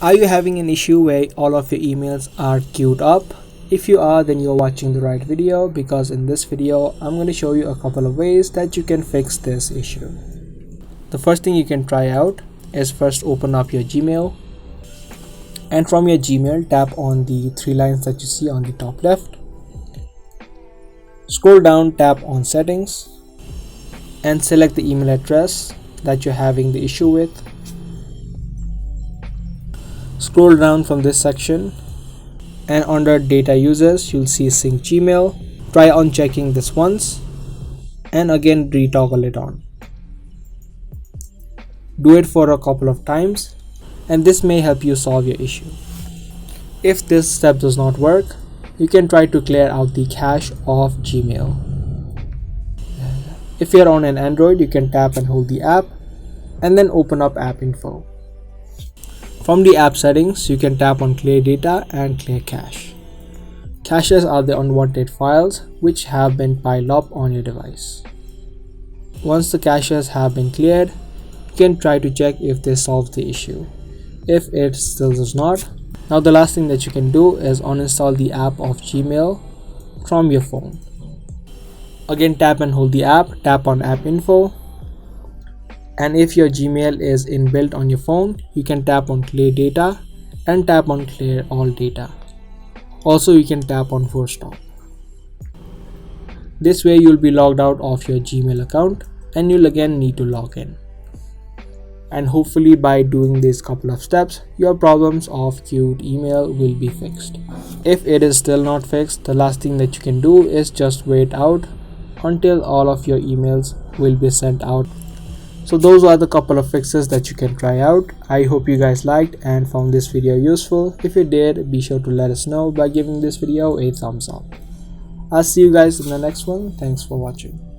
Are you having an issue where all of your emails are queued up? If you are, then you're watching the right video, because in this video I'm going to show you a couple of ways that you can fix this issue. The first thing you can try out is first open up your Gmail, and from your Gmail tap on the three lines that you see on the top left. Scroll down, tap on settings, and select the email address that you're having the issue with. Scroll down from this section, and under data users you'll see sync Gmail. Try on checking this once and again retoggle it on. Do it for a couple of times and this may help you solve your issue. If this step does not work, you can try to clear out the cache of Gmail. If you're on an Android, you can tap and hold the app and then open up app info. From the app settings, you can tap on clear data and clear cache. Caches are the unwanted files which have been piled up on your device. Once the caches have been cleared, you can try to check if this solves the issue. If it still does not, now the last thing that you can do is uninstall the app of Gmail from your phone. Again, tap and hold the app, tap on app info, and if your Gmail is inbuilt on your phone, you can tap on clear data and tap on clear all data. Also, you can tap on force stop. This way you'll be logged out of your Gmail account and you'll again need to log in. And hopefully by doing these couple of steps, your problems of queued email will be fixed. If it is still not fixed, the last thing that you can do is just wait out until all of your emails will be sent out. So those are the couple of fixes that you can try out. I hope you guys liked and found this video useful. If you did, be sure to let us know by giving this video a thumbs up. I'll see you guys in the next one. Thanks for watching.